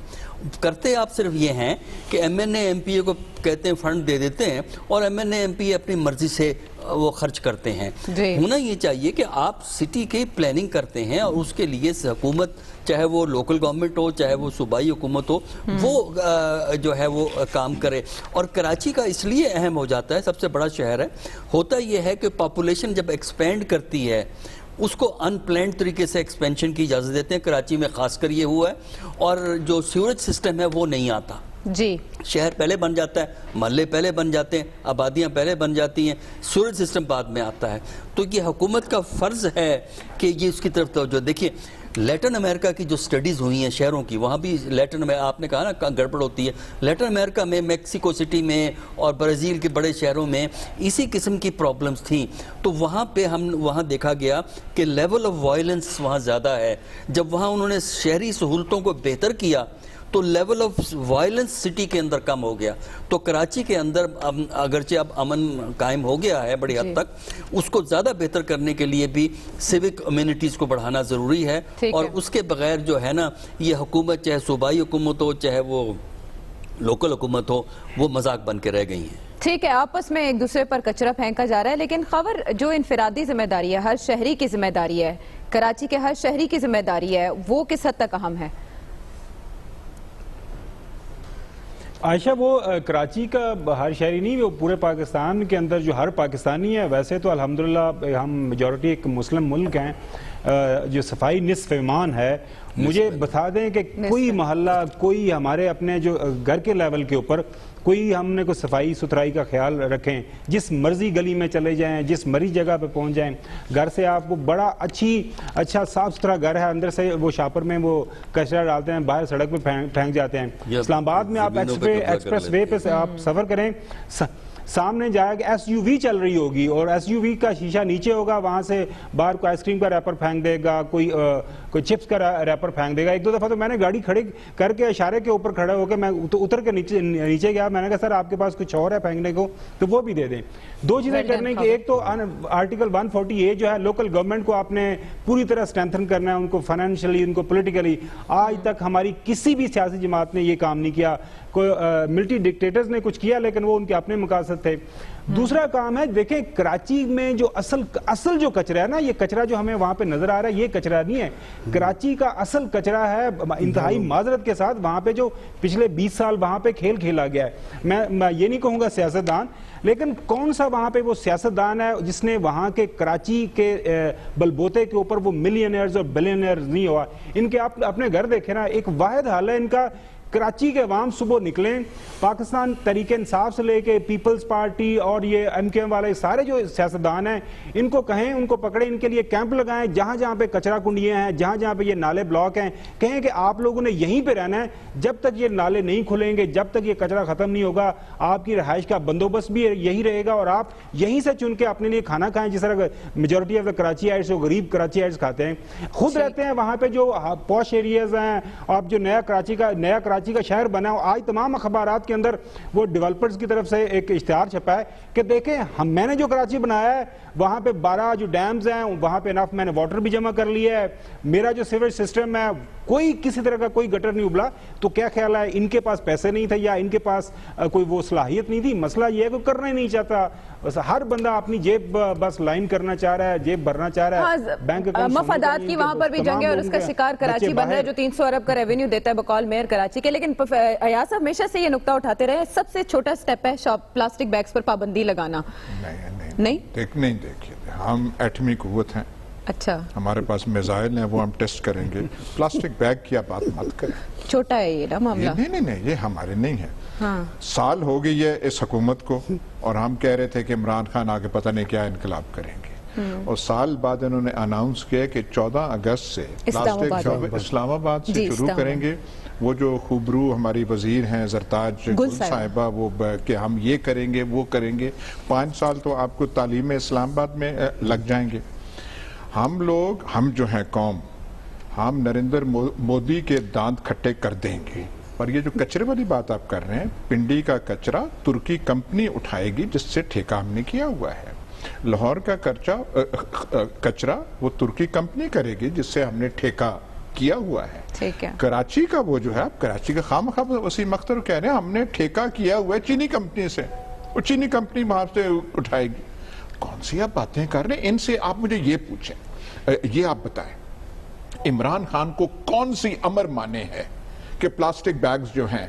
[SPEAKER 4] کرتے آپ صرف یہ ہیں کہ M N A M P A کو کہتے ہیں فنڈ دے دیتے ہیں اور M N A M P A اپنی مرضی سے وہ خرچ کرتے ہیں. ہونا یہ چاہیے کہ آپ سٹی کی پلاننگ کرتے ہیں اور اس کے لیے حکومت, چاہے وہ لوکل گورنمنٹ ہو چاہے وہ صوبائی حکومت ہو, وہ جو ہے وہ کام کرے. اور کراچی کا اس لیے اہم ہو جاتا ہے, سب سے بڑا شہر ہے, ہوتا یہ ہے کہ پاپولیشن جب ایکسپینڈ کرتی ہے اس کو ان پلانڈ طریقے سے ایکسپینشن کی اجازت دیتے ہیں. کراچی میں خاص کر یہ ہوا ہے, اور جو سیوریج سسٹم ہے وہ نہیں آتا.
[SPEAKER 1] جی,
[SPEAKER 4] شہر پہلے بن جاتا ہے, محلے پہلے بن جاتے ہیں, آبادیاں پہلے بن جاتی ہیں, سیوریج سسٹم بعد میں آتا ہے. تو یہ حکومت کا فرض ہے کہ یہ اس کی طرف توجہ. دیکھیے لیٹن امریکہ کی جو سٹڈیز ہوئی ہیں شہروں کی, وہاں بھی لیٹن میں آپ نے کہا نا گڑبڑ ہوتی ہے. لیٹن امریکہ میں, میکسیکو سٹی میں اور برازیل کے بڑے شہروں میں اسی قسم کی پرابلمز تھیں. تو وہاں پہ وہاں دیکھا گیا کہ لیول آف وائلنس وہاں زیادہ ہے. جب وہاں انہوں نے شہری سہولتوں کو بہتر کیا تو لیول آف وائلنس سٹی کے اندر کم ہو گیا. تو کراچی کے اندر اگرچہ اب امن قائم ہو گیا ہے بڑی حد تک, اس کو زیادہ بہتر کرنے کے لیے بھی سیوک امیونٹیز کو بڑھانا ضروری ہے. اور اس کے بغیر جو ہے نا یہ حکومت, چاہے صوبائی حکومت ہو چاہے وہ لوکل حکومت ہو, وہ مذاق بن کے رہ گئی ہیں.
[SPEAKER 1] ٹھیک ہے, آپس میں ایک دوسرے پر کچرا پھینکا جا رہا ہے, لیکن خبر جو انفرادی ذمہ داری ہے, ہر شہری کی ذمہ داری ہے, کراچی کے ہر شہری کی ذمہ داری ہے, وہ کس حد تک اہم ہے؟
[SPEAKER 5] عائشہ, وہ کراچی کا ہر شہری نہیں, وہ پورے پاکستان کے اندر جو ہر پاکستانی ہے. ویسے تو الحمدللہ ہم میجورٹی ایک مسلم ملک ہیں, جو صفائی نصف ایمان ہے. مجھے بتا دیں کہ کوئی محلہ, کوئی ہمارے اپنے جو گھر کے لیول کے اوپر کوئی ہم نے کوئی صفائی ستھرائی کا خیال رکھیں, جس مرضی گلی میں چلے جائیں, جس مرضی جگہ پہ پہنچ جائیں, گھر سے آپ کو بڑا اچھا صاف ستھرا گھر ہے, اندر سے وہ شاپر میں وہ کچرا ڈالتے ہیں, باہر سڑک پہ پھینک جاتے ہیں. اسلام آباد میں آپ ایکسپریس وے پہ آپ سفر کریں, سامنے جائے کہ ایس یو وی چل رہی ہوگی اور ایس یو وی کا شیشہ نیچے ہوگا, وہاں سے باہر کوئی آئس کریم کا ریپر پھینک دے گا, کوئی چپس کا ریپر پھینک دے گا. 1-2 دفعہ تو میں نے گاڑی کھڑی کر کے اشارے کے اوپر کھڑے ہو کے میں اتر کے نیچے گیا, میں نے کہا سر آپ کے پاس کچھ اور ہے پھینکنے کو تو وہ بھی دے دیں. 2 چیزیں کرنے کی, ایک تو آرٹیکل 148 جو ہے لوکل گورنمنٹ کو آپ نے پوری طرح اسٹرینتھن کرنا ہے, ان کو فائنینشلی, ان کو پولیٹیکلی. آج تک ہماری کسی بھی سیاسی جماعت نے یہ کام نہیں کیا. کوئی ملٹری ڈکٹیٹرز نے کچھ کیا لیکن وہ ان کے اپنے مقاصد تھے. دوسرا کام ہے, دیکھیں کراچی میں جو اصل جو کچرا ہے نا, یہ کچرا جو ہمیں وہاں پہ نظر آ رہا ہے یہ کچرا نہیں ہے. کراچی کا اصل کچرا ہے, انتہائی معذرت کے ساتھ, وہاں پہ جو پچھلے 20 سال وہاں پہ کھیل کھیلا گیا ہے. میں یہ نہیں کہوں گا سیاستدان, لیکن کون سا وہاں پہ وہ سیاستدان ہے جس نے وہاں کے کراچی کے بلبوتے کے اوپر وہ ملینئرز اور بلینئرز نہیں ہوا. ان کے آپ اپنے گھر دیکھیں نا, ایک واحد حال ہے ان کا. کراچی کے عوام صبح نکلیں, پاکستان تحریک انصاف سے لے کے پیپلز پارٹی اور یہ ایم کیو ایم والے سارے جو سیاستدان ہیں, ان کو کہیں, ان کو پکڑیں, ان کے لیے کیمپ لگائیں, جہاں جہاں پہ کچرا کنڈیاں ہیں, جہاں جہاں پہ یہ نالے بلاک ہیں, کہیں کہ آپ لوگوں نے یہیں پہ رہنا ہے. جب تک یہ نالے نہیں کھلیں گے, جب تک یہ کچرا ختم نہیں ہوگا, آپ کی رہائش کا بندوبست بھی یہی رہے گا اور آپ یہیں سے چن کے اپنے لیے کھانا کھائیں, جس طرح میجورٹی آف دا کراچی آئٹس وہ غریب کراچی آئٹس کھاتے ہیں, خود رہتے ہیں وہاں پہ جو پوش ایریاز ہیں. آپ جو نیا کراچی کراچی کا شہر بنا ہے. آج تمام اخبارات کے اندر وہ ڈیولپرز کی طرف سے ایک اشتہار چھپا ہے کہ دیکھیں میں نے جو کراچی بنایا ہے وہاں پہ 12 جو ڈیمز ہیں وہاں پہ انف میں نے واٹر بھی جمع کر لیا ہے, میرا جو سیویج سسٹم ہے کوئی کسی طرح کا کوئی گٹر نہیں ابلا. تو کیا خیال ہے ان کے پاس پیسے نہیں تھے یا ان کے پاس کوئی وہ صلاحیت نہیں تھی؟ مسئلہ یہ ہے کہ کرنا ہی نہیں چاہتا. بس ہر بندہ اپنی جیب بس لائن کرنا چاہ رہا ہے, جیب بھرنا چاہ رہا ہے. بینک
[SPEAKER 1] مفادات کی وہاں پر بھی جنگ ہے اور اس کا شکار کراچی بن رہا ہے جو 300 ارب کا ریونیو دیتا ہے بقول میئر کراچی کے. لیکن ایاز صاحب ہمیشہ سے یہ نقطہ اٹھاتے رہے سب سے چھوٹا سٹیپ ہے پلاسٹک بیگز پر پابندی لگانا. نہیں
[SPEAKER 2] دیکھیے ہم ایٹمی قوت ہیں,
[SPEAKER 1] اچھا
[SPEAKER 2] ہمارے پاس میزائل ہیں وہ ہم ٹیسٹ کریں گے. پلاسٹک بیگ کی آپ بات مت کریں,
[SPEAKER 1] چھوٹا ہے یہ نا معاملہ.
[SPEAKER 2] نہیں یہ ہمارے نہیں ہے.
[SPEAKER 1] ہاں
[SPEAKER 2] سال ہو گئی ہے اس حکومت کو اور ہم کہہ رہے تھے کہ عمران خان آگے پتہ نہیں کیا انقلاب کریں گے, اور سال بعد انہوں نے اناؤنس کیا کہ 14 اگست سے پلاسٹک اسلام آباد سے شروع کریں گے. وہ جو خوبرو ہماری وزیر ہیں زرتاج گل صاحبہ وہ کہ ہم یہ کریں گے وہ کریں گے. 5 سال تو آپ کو تعلیم اسلام آباد میں لگ جائیں گے. ہم جو ہیں قوم, ہم نریندر مودی کے دانت کھٹے کر دیں گے. اور یہ جو کچرے والی بات آپ کر رہے ہیں, پنڈی کا کچرا ترکی کمپنی اٹھائے گی جس سے ٹھیکہ ہم نے کیا ہوا ہے. لاہور کا کچرا وہ ترکی کمپنی کرے گی جس سے ہم نے ٹھیکہ کیا ہوا ہے.
[SPEAKER 1] ٹھیک ہے.
[SPEAKER 2] کراچی کا وہ جو ہے, کراچی کا خواہ وسیم اختر کہہ رہے ہیں ہم نے ٹھیکہ کیا ہوا ہے چینی کمپنی سے, وہ چینی کمپنی وہاں سے اٹھائے گی. کون سی آپ باتیں کر رہے ہیں؟ ان سے آپ مجھے یہ پوچھیں, یہ آپ بتائیں عمران خان کو کون سی امر مانے ہے کہ پلاسٹک بیگز جو ہیں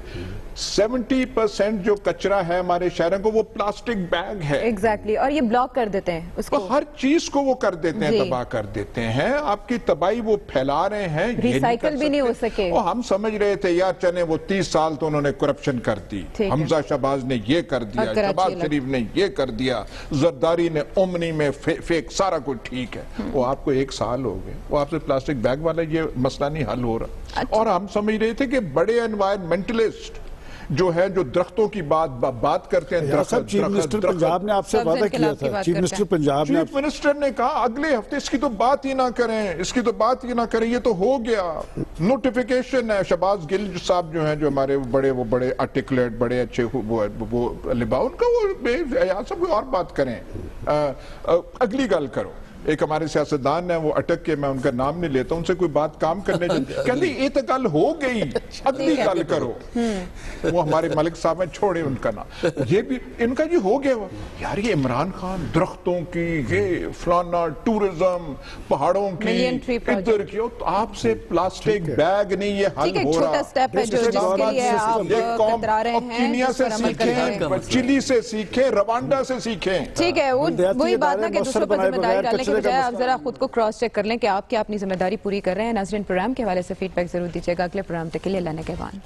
[SPEAKER 2] 70% جو کچرا ہے ہمارے شہروں کو وہ پلاسٹک بیگ ہے.
[SPEAKER 1] ایگزیکٹلی, اور یہ بلاک کر دیتے ہیں اس کو,
[SPEAKER 2] ہر چیز کو وہ کر دیتے ہیں, تباہ کر دیتے ہیں. آپ کی تباہی وہ پھیلا رہے ہیں,
[SPEAKER 1] ریسائیکل بھی نہیں ہو سکے.
[SPEAKER 2] ہم سمجھ رہے تھے یار چلیں وہ 30 سال تو انہوں نے کرپشن کر دی, حمزہ شہباز نے یہ کر دیا, شہباز شریف نے یہ کر دیا, زرداری نے اومنی میں فیک, سارا کچھ ٹھیک ہے. وہ آپ کو 1 سال ہو گئے, وہ آپ سے پلاسٹک بیگ والا یہ مسئلہ نہیں حل ہو رہا. اور ہم سمجھ رہے تھے کہ بڑے انوائرمنٹلسٹ جو ہے جو درختوں کی بات کرتے ہیں,
[SPEAKER 3] چیف منسٹر پنجاب نے آپ سے وعدہ کیا تھا, چیف منسٹر پنجاب نے
[SPEAKER 2] چیف منسٹر نے کہا اگلے ہفتے اس کی تو بات ہی نہ کریں, اس کی تو بات ہی نہ کریں, یہ تو ہو گیا. نوٹیفیکیشن ہے. شہباز گل صاحب جو ہیں جو ہمارے وہ بڑے آرٹیکولیٹ, بڑے اچھے وہ لبا, ان کا وہ ایاز صاحب اور بات کریں, اگلی گل کرو. ایک ہمارے سیاستدان ہیں وہ اٹک کے, میں ان کا نام نہیں لیتا, ان سے کوئی بات کام کرنے کہتے یہ تو گل ہو گئی, اگلی گل کرو. وہ ہمارے ملک صاحب ہیں, چھوڑے ان کا نام. یہ بھی ان کا ہو گیا. یار یہ عمران خان درختوں کی, یہ فلانا ٹورزم, پہاڑوں کی, ادھر کی, تو آپ سے پلاسٹک بیگ نہیں یہ حل ہو رہا. یہ قوم کینیا سے سیکھیں, چلی سے سیکھیں, روانڈا سے سیکھیں.
[SPEAKER 1] ٹھیک ہے, وہی بات نہ کہ دوسروں پر ذمہ داری ڈالنے کے بجائے آپ ذرا خود کو کراس چیک کر لیں کہ آپ کیا اپنی ذمہ داری پوری کر رہے ہیں. ناظرین پروگرام کے حوالے سے فیڈ بیک ضرور دیجیے گا. اگلے پروگرام تک کے لیے اللہ نگہبان.